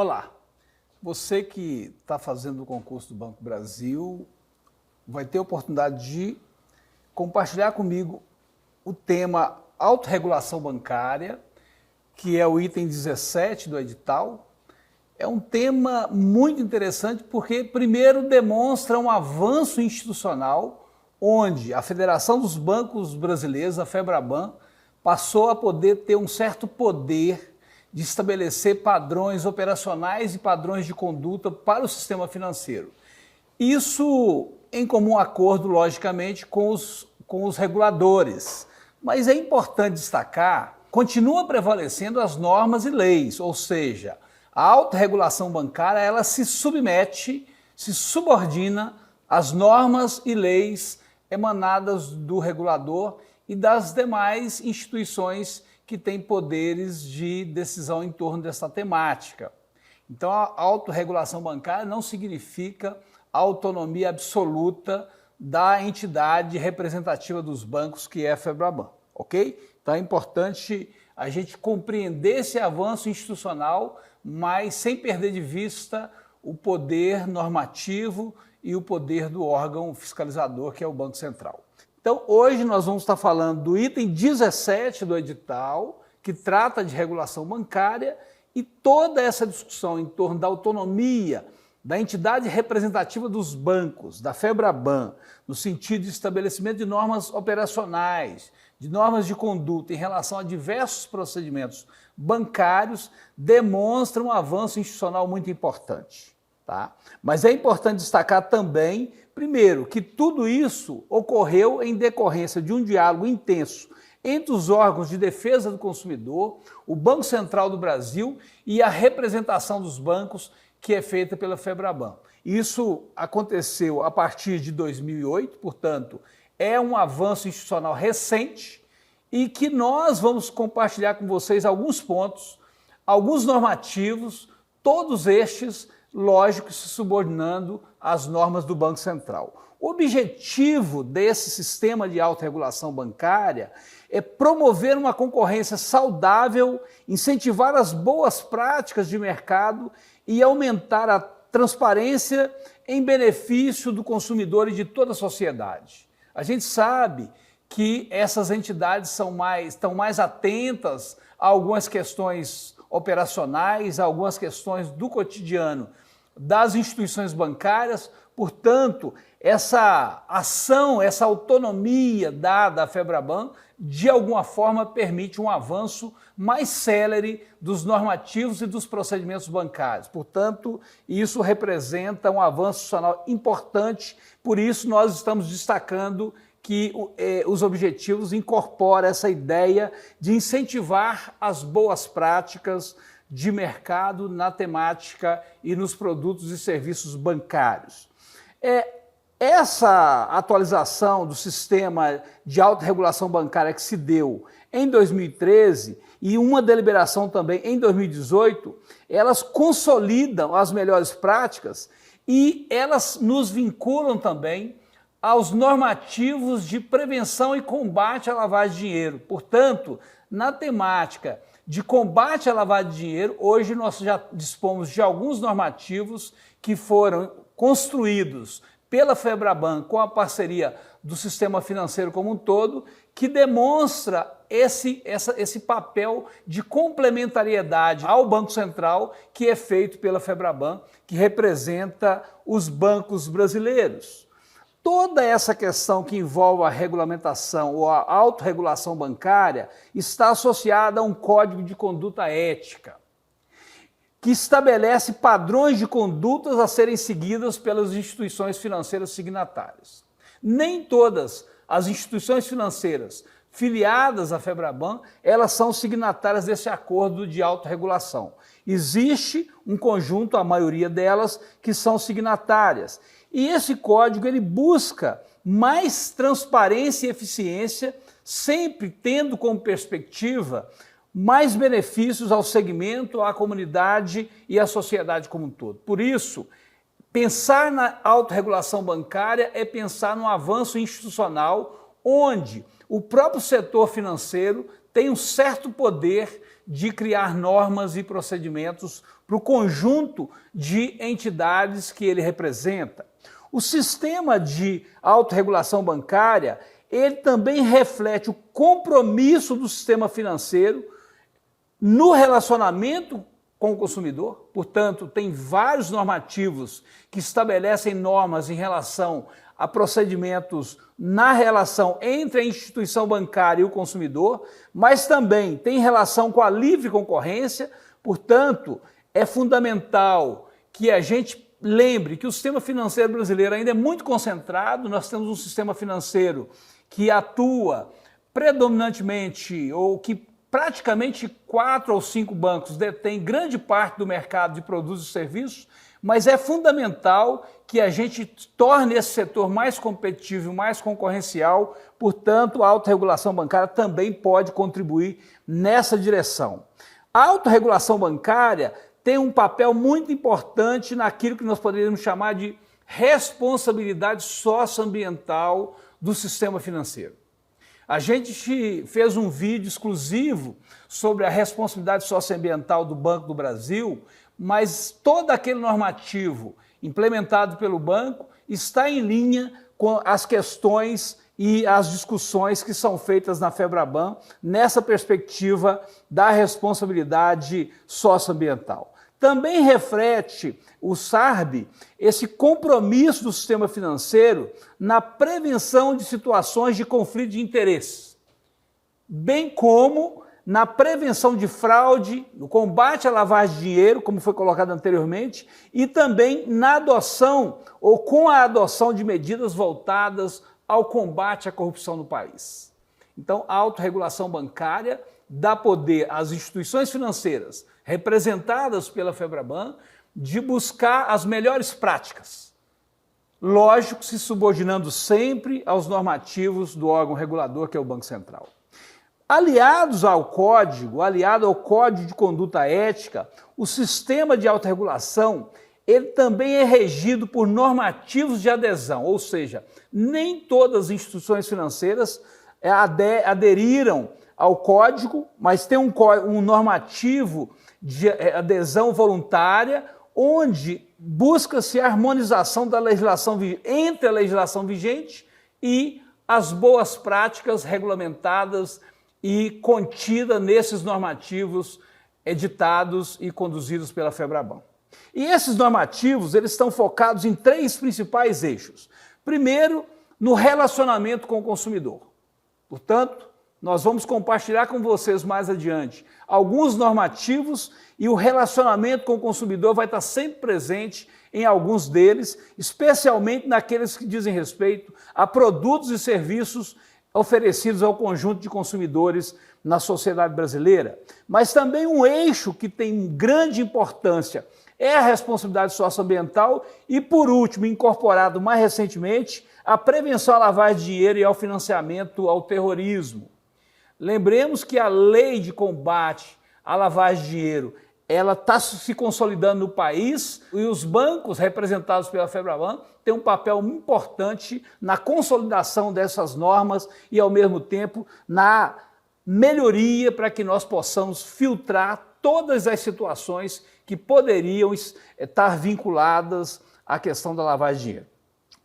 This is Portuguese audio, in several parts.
Olá, você que está fazendo o concurso do Banco do Brasil vai ter a oportunidade de compartilhar comigo o tema autorregulação bancária, que é o item 17 do edital. É um tema muito interessante porque, primeiro, demonstra um avanço institucional, onde a Federação dos Bancos Brasileiros, a FEBRABAN, passou a poder ter um certo poder de estabelecer padrões operacionais e padrões de conduta para o sistema financeiro. Isso em comum acordo, logicamente, com os reguladores. Mas é importante destacar, continua prevalecendo as normas e leis, ou seja, a autorregulação bancária ela se submete, se subordina às normas e leis emanadas do regulador e das demais instituições que têm poderes de decisão em torno dessa temática. Então, a autorregulação bancária não significa a autonomia absoluta da entidade representativa dos bancos, que é a FEBRABAN, ok? Então, é importante a gente compreender esse avanço institucional, mas sem perder de vista o poder normativo e o poder do órgão fiscalizador, que é o Banco Central. Então, hoje nós vamos estar falando do item 17 do edital, que trata de regulação bancária, e toda essa discussão em torno da autonomia da entidade representativa dos bancos, da FEBRABAN, no sentido de estabelecimento de normas operacionais, de normas de conduta em relação a diversos procedimentos bancários, demonstra um avanço institucional muito importante. Tá? Mas é importante destacar também, primeiro, que tudo isso ocorreu em decorrência de um diálogo intenso entre os órgãos de defesa do consumidor, o Banco Central do Brasil e a representação dos bancos, que é feita pela FEBRABAN. Isso aconteceu a partir de 2008, portanto, é um avanço institucional recente e que nós vamos compartilhar com vocês alguns pontos, alguns normativos, todos estes lógico, se subordinando às normas do Banco Central. O objetivo desse sistema de autorregulação bancária é promover uma concorrência saudável, incentivar as boas práticas de mercado e aumentar a transparência em benefício do consumidor e de toda a sociedade. A gente sabe que essas entidades estão mais atentas a algumas questões operacionais, algumas questões do cotidiano das instituições bancárias, portanto, essa ação, essa autonomia dada à FEBRABAN, de alguma forma permite um avanço mais célere dos normativos e dos procedimentos bancários. Portanto, isso representa um avanço institucional importante, por isso nós estamos destacando que os objetivos incorporam essa ideia de incentivar as boas práticas de mercado na temática e nos produtos e serviços bancários. Essa atualização do sistema de autorregulação bancária que se deu em 2013 e uma deliberação também em 2018, elas consolidam as melhores práticas e elas nos vinculam também aos normativos de prevenção e combate à lavagem de dinheiro. Portanto, na temática de combate à lavagem de dinheiro, hoje nós já dispomos de alguns normativos que foram construídos pela FEBRABAN com a parceria do sistema financeiro como um todo, que demonstra esse papel de complementariedade ao Banco Central que é feito pela FEBRABAN, que representa os bancos brasileiros. Toda essa questão que envolve a regulamentação ou a autorregulação bancária está associada a um código de conduta ética, que estabelece padrões de condutas a serem seguidas pelas instituições financeiras signatárias. Nem todas as instituições financeiras filiadas à FEBRABAN, elas são signatárias desse acordo de autorregulação. Existe um conjunto, a maioria delas, que são signatárias. E esse código ele busca mais transparência e eficiência, sempre tendo como perspectiva mais benefícios ao segmento, à comunidade e à sociedade como um todo. Por isso, pensar na autorregulação bancária é pensar num avanço institucional onde o próprio setor financeiro tem um certo poder de criar normas e procedimentos para o conjunto de entidades que ele representa. O sistema de autorregulação bancária, ele também reflete o compromisso do sistema financeiro no relacionamento com o consumidor. Portanto, tem vários normativos que estabelecem normas em relação a procedimentos na relação entre a instituição bancária e o consumidor, mas também tem relação com a livre concorrência. Portanto, é fundamental que a gente lembre que o sistema financeiro brasileiro ainda é muito concentrado. Nós temos um sistema financeiro que atua predominantemente, ou que praticamente 4 ou 5 bancos detêm grande parte do mercado de produtos e serviços, mas é fundamental que a gente torne esse setor mais competitivo e mais concorrencial. Portanto, a autorregulação bancária também pode contribuir nessa direção. A autorregulação bancária tem um papel muito importante naquilo que nós poderíamos chamar de responsabilidade socioambiental do sistema financeiro. A gente fez um vídeo exclusivo sobre a responsabilidade socioambiental do Banco do Brasil, mas todo aquele normativo implementado pelo banco está em linha com as questões e as discussões que são feitas na FEBRABAN nessa perspectiva da responsabilidade socioambiental. Também reflete o SARB esse compromisso do sistema financeiro na prevenção de situações de conflito de interesses, bem como na prevenção de fraude, no combate à lavagem de dinheiro, como foi colocado anteriormente, e também na adoção ou com a adoção de medidas voltadas ao combate à corrupção no país. Então, a autorregulação bancária dá poder às instituições financeiras representadas pela FEBRABAN de buscar as melhores práticas. Lógico, se subordinando sempre aos normativos do órgão regulador, que é o Banco Central. Aliado ao Código de Conduta Ética, o sistema de autorregulação, ele também é regido por normativos de adesão, ou seja, nem todas as instituições financeiras aderiram ao Código, mas tem um normativo de adesão voluntária, onde busca-se a harmonização da legislação entre a legislação vigente e as boas práticas regulamentadas e contidas nesses normativos editados e conduzidos pela FEBRABAN. E esses normativos, eles estão focados em 3 principais eixos. Primeiro, no relacionamento com o consumidor. Portanto, nós vamos compartilhar com vocês mais adiante alguns normativos, e o relacionamento com o consumidor vai estar sempre presente em alguns deles, especialmente naqueles que dizem respeito a produtos e serviços oferecidos ao conjunto de consumidores na sociedade brasileira. Mas também um eixo que tem grande importância é a responsabilidade socioambiental e, por último, incorporado mais recentemente, a prevenção à lavagem de dinheiro e ao financiamento ao terrorismo. Lembremos que a lei de combate à lavagem de dinheiro, ela está se consolidando no país, e os bancos representados pela FEBRABAN têm um papel importante na consolidação dessas normas e, ao mesmo tempo, na melhoria para que nós possamos filtrar todas as situações que poderiam estar vinculadas à questão da lavagem de dinheiro.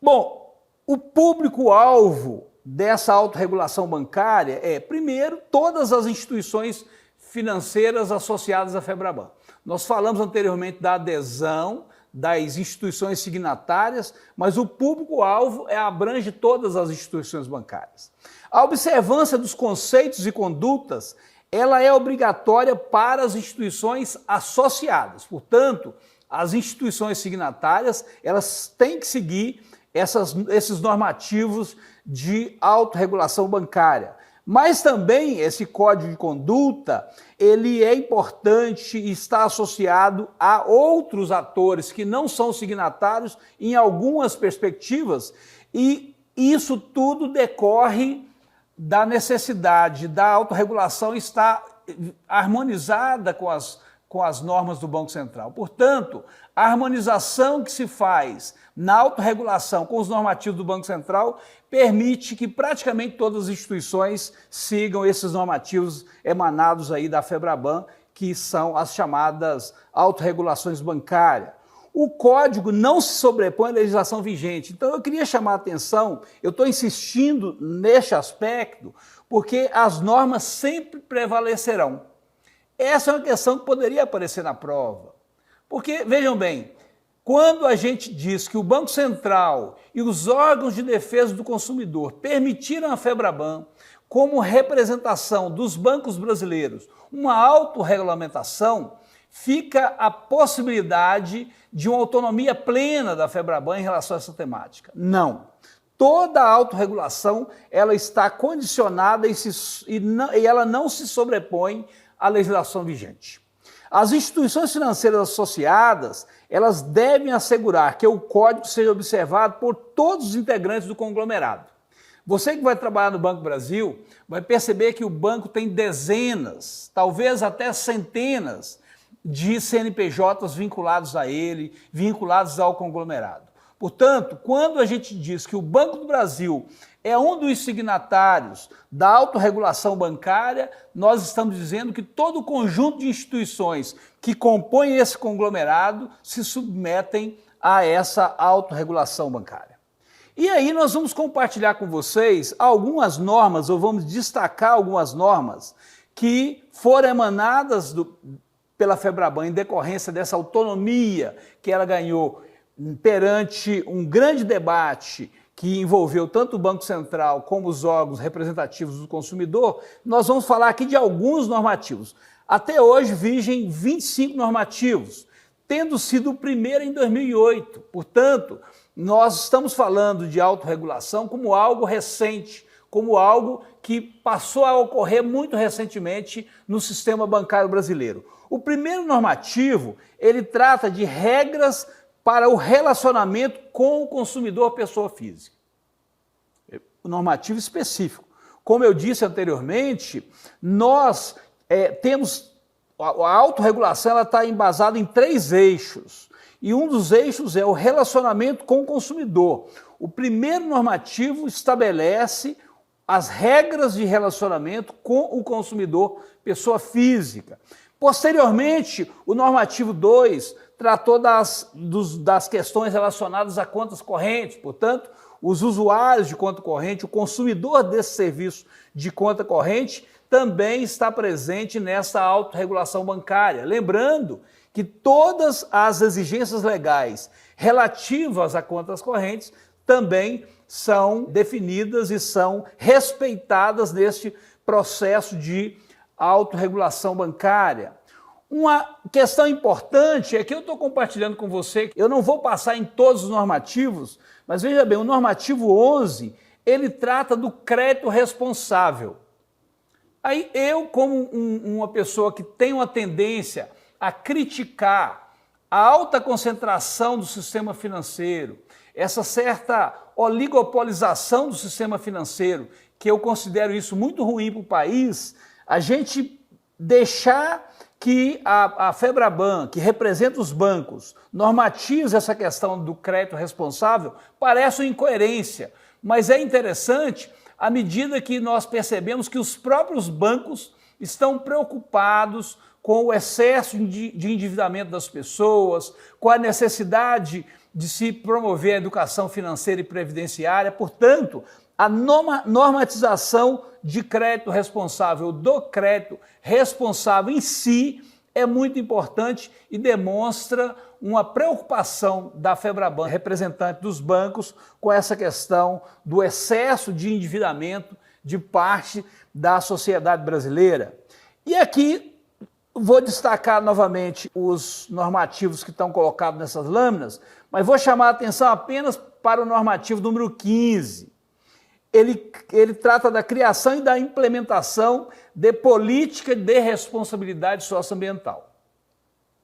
Bom, o público-alvo dessa autorregulação bancária é, primeiro, todas as instituições financeiras associadas à FEBRABAN. Nós falamos anteriormente da adesão das instituições signatárias, mas o público-alvo abrange todas as instituições bancárias. A observância dos conceitos e condutas, ela é obrigatória para as instituições associadas. Portanto, as instituições signatárias, elas têm que seguir esses normativos de autorregulação bancária. Mas também esse código de conduta, ele é importante e está associado a outros atores que não são signatários em algumas perspectivas, e isso tudo decorre da necessidade da autorregulação estar harmonizada com com as normas do Banco Central. Portanto, a harmonização que se faz na autorregulação com os normativos do Banco Central permite que praticamente todas as instituições sigam esses normativos emanados aí da FEBRABAN, que são as chamadas autorregulações bancárias. O código não se sobrepõe à legislação vigente. Então, eu queria chamar a atenção, eu estou insistindo neste aspecto, porque as normas sempre prevalecerão. Essa é uma questão que poderia aparecer na prova. Porque, vejam bem, quando a gente diz que o Banco Central e os órgãos de defesa do consumidor permitiram à FEBRABAN, como representação dos bancos brasileiros, uma autorregulamentação, fica a possibilidade de uma autonomia plena da FEBRABAN em relação a essa temática. Não. Toda a autorregulação ela está condicionada e ela não se sobrepõe à legislação vigente. As instituições financeiras associadas, elas devem assegurar que o código seja observado por todos os integrantes do conglomerado. Você que vai trabalhar no Banco Brasil vai perceber que o banco tem dezenas, talvez até centenas de CNPJs vinculados a ele, vinculados ao conglomerado. Portanto, quando a gente diz que o Banco do Brasil é um dos signatários da autorregulação bancária, nós estamos dizendo que todo o conjunto de instituições que compõem esse conglomerado se submetem a essa autorregulação bancária. E aí nós vamos compartilhar com vocês algumas normas, ou vamos destacar algumas normas que foram emanadas pela FEBRABAN em decorrência dessa autonomia que ela ganhou perante um grande debate que envolveu tanto o Banco Central como os órgãos representativos do consumidor. Nós vamos falar aqui de alguns normativos. Até hoje vigem 25 normativos, tendo sido o primeiro em 2008. Portanto, nós estamos falando de autorregulação como algo recente, como algo que passou a ocorrer muito recentemente no sistema bancário brasileiro. O primeiro normativo, ele trata de regras para o relacionamento com o consumidor pessoa física. O normativo específico. Como eu disse anteriormente, nós temos a autorregulação, ela está embasada em 3 eixos. E um dos eixos é o relacionamento com o consumidor. O primeiro normativo estabelece as regras de relacionamento com o consumidor pessoa física. Posteriormente, o normativo 2 tratou das questões relacionadas a contas correntes, portanto, os usuários de conta corrente, o consumidor desse serviço de conta corrente também está presente nessa autorregulação bancária. Lembrando que todas as exigências legais relativas a contas correntes também são definidas e são respeitadas neste processo de autorregulação bancária. Uma questão importante é que eu estou compartilhando com você, eu não vou passar em todos os normativos, mas veja bem, o normativo 11, ele trata do crédito responsável. Aí eu, como uma pessoa que tem uma tendência a criticar a alta concentração do sistema financeiro, essa certa oligopolização do sistema financeiro, que eu considero isso muito ruim para o país, a gente deixar que a FEBRABAN, que representa os bancos, normatiza essa questão do crédito responsável, parece uma incoerência, mas é interessante à medida que nós percebemos que os próprios bancos estão preocupados com o excesso de endividamento das pessoas, com a necessidade de se promover a educação financeira e previdenciária. Portanto, a normatização de crédito responsável, do crédito responsável em si, é muito importante e demonstra uma preocupação da FEBRABAN, representante dos bancos, com essa questão do excesso de endividamento de parte da sociedade brasileira. E aqui vou destacar novamente os normativos que estão colocados nessas lâminas, mas vou chamar a atenção apenas para o normativo número 15. Ele trata da criação e da implementação de política de responsabilidade socioambiental.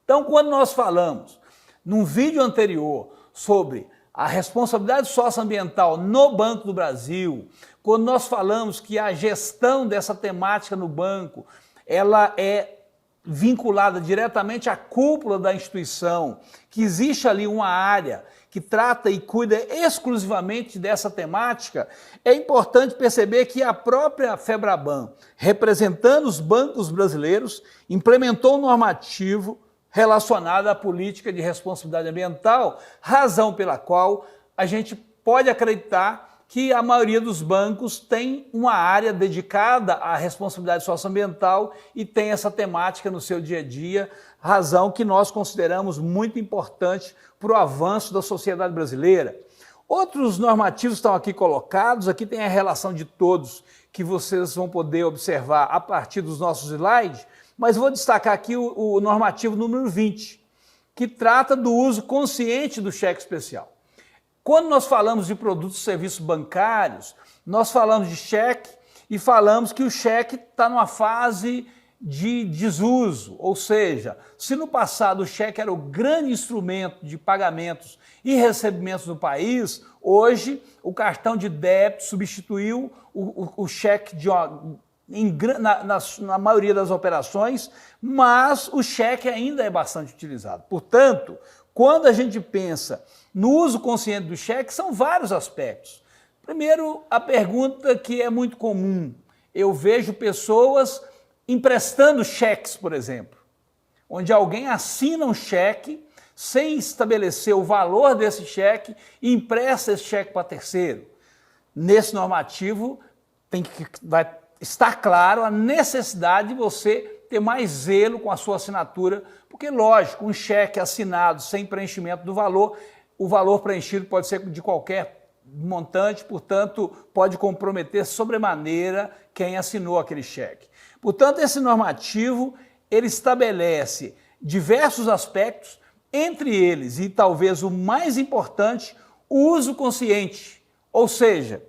Então, quando nós falamos, num vídeo anterior, sobre a responsabilidade socioambiental no Banco do Brasil, quando nós falamos que a gestão dessa temática no banco, ela é vinculada diretamente à cúpula da instituição, que existe ali uma área que trata e cuida exclusivamente dessa temática, é importante perceber que a própria FEBRABAN, representando os bancos brasileiros, implementou um normativo relacionado à política de responsabilidade ambiental, razão pela qual a gente pode acreditar que a maioria dos bancos tem uma área dedicada à responsabilidade socioambiental e tem essa temática no seu dia a dia, razão que nós consideramos muito importante para o avanço da sociedade brasileira. Outros normativos estão aqui colocados, aqui tem a relação de todos que vocês vão poder observar a partir dos nossos slides, mas vou destacar aqui o normativo número 20, que trata do uso consciente do cheque especial. Quando nós falamos de produtos e serviços bancários, nós falamos de cheque e falamos que o cheque está numa fase de desuso, ou seja, se no passado o cheque era o grande instrumento de pagamentos e recebimentos no país, hoje o cartão de débito substituiu o cheque na maioria das operações, mas o cheque ainda é bastante utilizado. Portanto, quando a gente pensa no uso consciente do cheque, são vários aspectos. Primeiro, a pergunta que é muito comum. Eu vejo pessoas emprestando cheques, por exemplo, onde alguém assina um cheque sem estabelecer o valor desse cheque e empresta esse cheque para terceiro. Nesse normativo, vai estar claro a necessidade de você ter mais zelo com a sua assinatura, porque, lógico, um cheque assinado sem preenchimento do valor, o valor preenchido pode ser de qualquer montante, portanto, pode comprometer sobremaneira quem assinou aquele cheque. Portanto, esse normativo, ele estabelece diversos aspectos, entre eles, e talvez o mais importante, o uso consciente. Ou seja,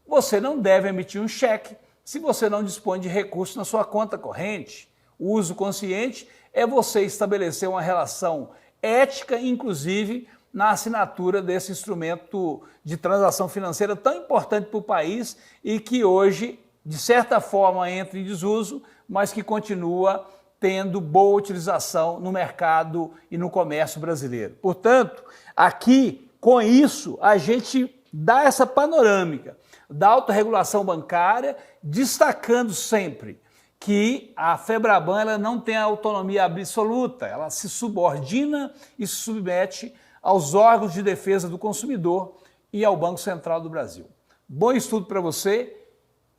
você não deve emitir um cheque se você não dispõe de recursos na sua conta corrente. O uso consciente é você estabelecer uma relação ética, inclusive, na assinatura desse instrumento de transação financeira tão importante para o país e que hoje, de certa forma, entra em desuso, mas que continua tendo boa utilização no mercado e no comércio brasileiro. Portanto, aqui, com isso, a gente dá essa panorâmica da autorregulação bancária, destacando sempre que a FEBRABAN ela não tem a autonomia absoluta, ela se subordina e se submete aos órgãos de defesa do consumidor e ao Banco Central do Brasil. Bom estudo para você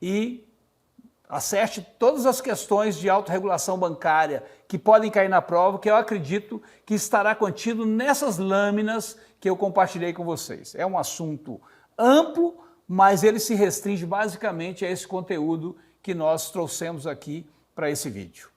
e acerte todas as questões de autorregulação bancária que podem cair na prova, que eu acredito que estará contido nessas lâminas que eu compartilhei com vocês. É um assunto amplo, mas ele se restringe basicamente a esse conteúdo que nós trouxemos aqui para esse vídeo.